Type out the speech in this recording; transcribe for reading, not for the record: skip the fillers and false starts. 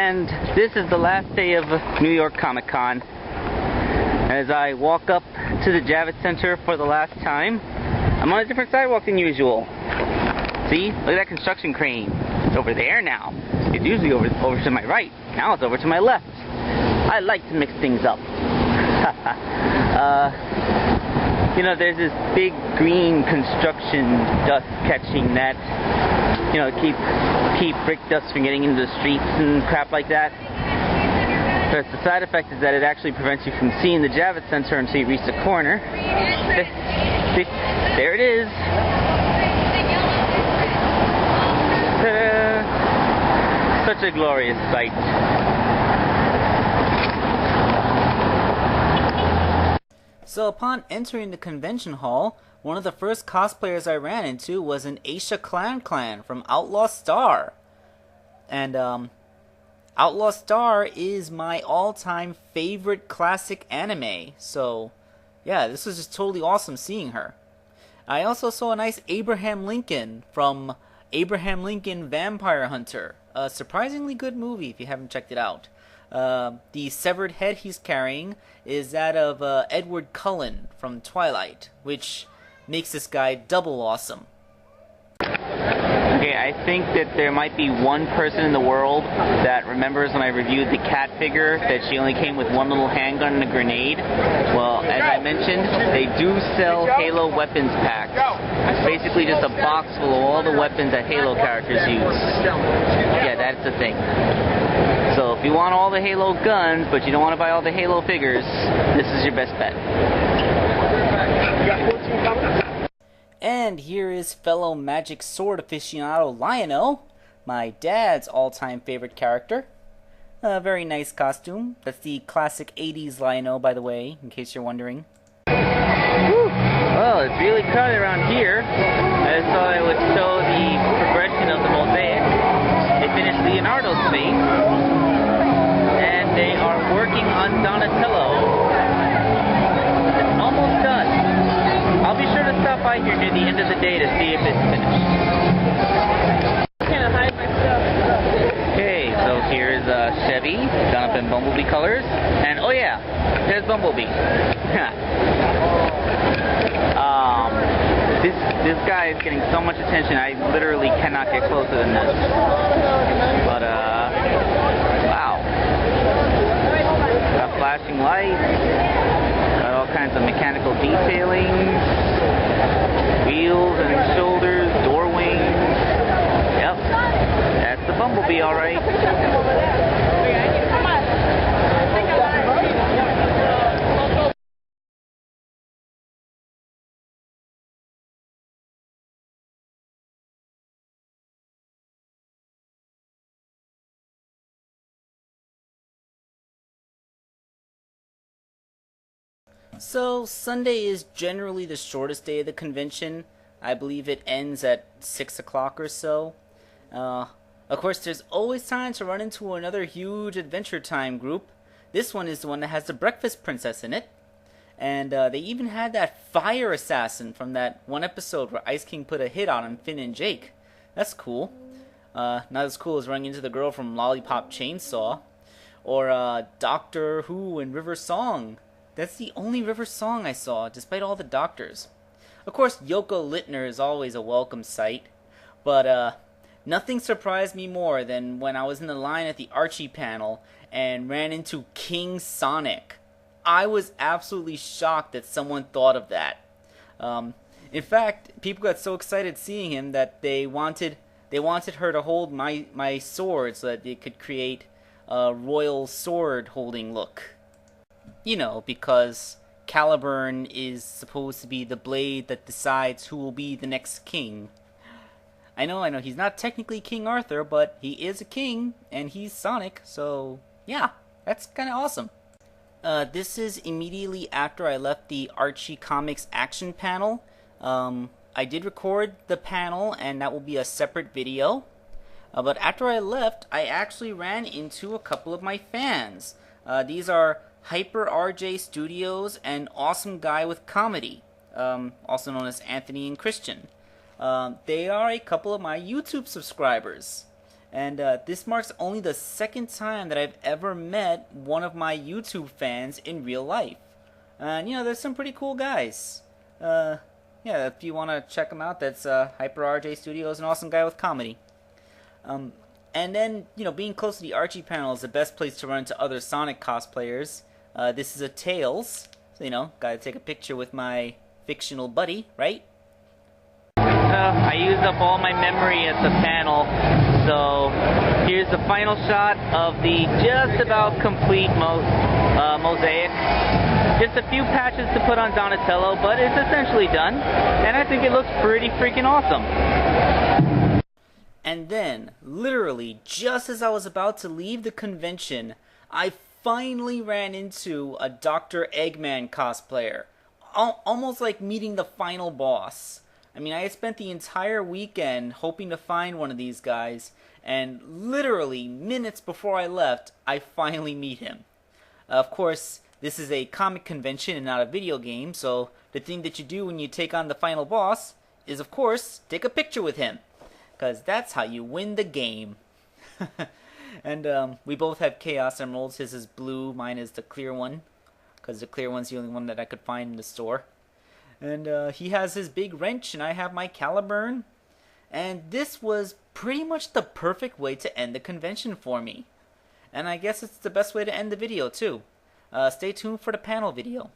And this is the last day of New York Comic Con. As I walk up to the Javits Center for the last time, I'm on a different sidewalk than usual. See? Look at that construction crane. It's over there now. It's usually over to my right. Now it's over to my left. I like to mix things up. You know, there's this big green construction dust catching that, you know, keep brick dust from getting into the streets and crap like that. But the side effect is that it actually prevents you from seeing the Javits Center until you reach the corner. There it is. Such a glorious sight. So upon entering the convention hall, one of the first cosplayers I ran into was an Aisha Clan from Outlaw Star. And Outlaw Star is my all-time favorite classic anime. So yeah, this was just totally awesome seeing her. I also saw a nice Abraham Lincoln from Abraham Lincoln Vampire Hunter. A surprisingly good movie if you haven't checked it out. The severed head he's carrying is that of Edward Cullen from Twilight, which makes this guy double awesome. Okay, I think that there might be one person in the world that remembers when I reviewed the cat figure that she only came with one little handgun and a grenade. Well, as I mentioned, they do sell Halo weapons packs. It's basically just a box full of all the weapons that Halo characters use. Yeah, that's the thing. So if you want all the Halo guns, but you don't want to buy all the Halo figures, this is your best bet. And here is fellow magic sword aficionado Lionel, my dad's all-time favorite character. A very nice costume. That's the classic 80s Lionel, by the way, in case you're wondering. Whew. Well, it's really crowded around here. I just thought I would show the progression of the mosaic. They finished Leonardo's face, and they are working on Donatello. It's almost done. I'll be sure to stop by here near the end of the day to see if it's finished. I'm gonna hide my stuff. Okay, so here's Chevy, done up in Bumblebee colors, and oh yeah, there's Bumblebee. This guy is getting so much attention, I literally cannot get closer than this. But, wow. Got flashing lights, got all kinds of mechanical detailing, wheels and shoulders, door wings. Yep, that's the Bumblebee, alright. So, Sunday is generally the shortest day of the convention. I believe it ends at 6 o'clock or so. Of course, there's always time to run into another huge Adventure Time group. This one is the one that has the Breakfast Princess in it. And they even had that fire assassin from that one episode where Ice King put a hit on Finn and Jake. That's cool. Not as cool as running into the girl from Lollipop Chainsaw. Or Doctor Who and River Song. That's the only River Song I saw, despite all the doctors. Of course, Yoko Littner is always a welcome sight, but nothing surprised me more than when I was in the line at the Archie panel and ran into King Sonic. I was absolutely shocked that someone thought of that. In fact, people got so excited seeing him that they wanted her to hold my sword so that they could create a royal sword holding look. You know, because Caliburn is supposed to be the blade that decides who will be the next king. I know, he's not technically King Arthur, but he is a king, and he's Sonic, so yeah, that's kind of awesome. This is immediately after I left the Archie Comics action panel. I did record the panel, and that will be a separate video. But after I left, I actually ran into a couple of my fans. These are Hyper RJ Studios and Awesome Guy with Comedy, also known as Anthony and Christian. They are a couple of my YouTube subscribers. And this marks only the second time that I've ever met one of my YouTube fans in real life. And, you know, there's some pretty cool guys. Yeah, if you want to check them out, that's Hyper RJ Studios, an awesome guy with comedy. And then, you know, being close to the Archie panel is the best place to run into other Sonic cosplayers. This is a Tails, so, you know, gotta take a picture with my fictional buddy, right? I used up all my memory at the panel, so here's the final shot of the just about complete mosaic. Just a few patches to put on Donatello, but it's essentially done, and I think it looks pretty freaking awesome. And then, literally, just as I was about to leave the convention, I finally ran into a Dr. Eggman cosplayer. Almost like meeting the final boss. I mean, I had spent the entire weekend hoping to find one of these guys, and literally minutes before I left, I finally meet him. Of course, this is a comic convention and not a video game, so the thing that you do when you take on the final boss is, of course, take a picture with him. Because that's how you win the game. And we both have Chaos Emeralds. His is blue, mine is the clear one. Because the clear one's the only one that I could find in the store. And he has his big wrench, and I have my Caliburn. And this was pretty much the perfect way to end the convention for me. And I guess it's the best way to end the video, too. Stay tuned for the panel video.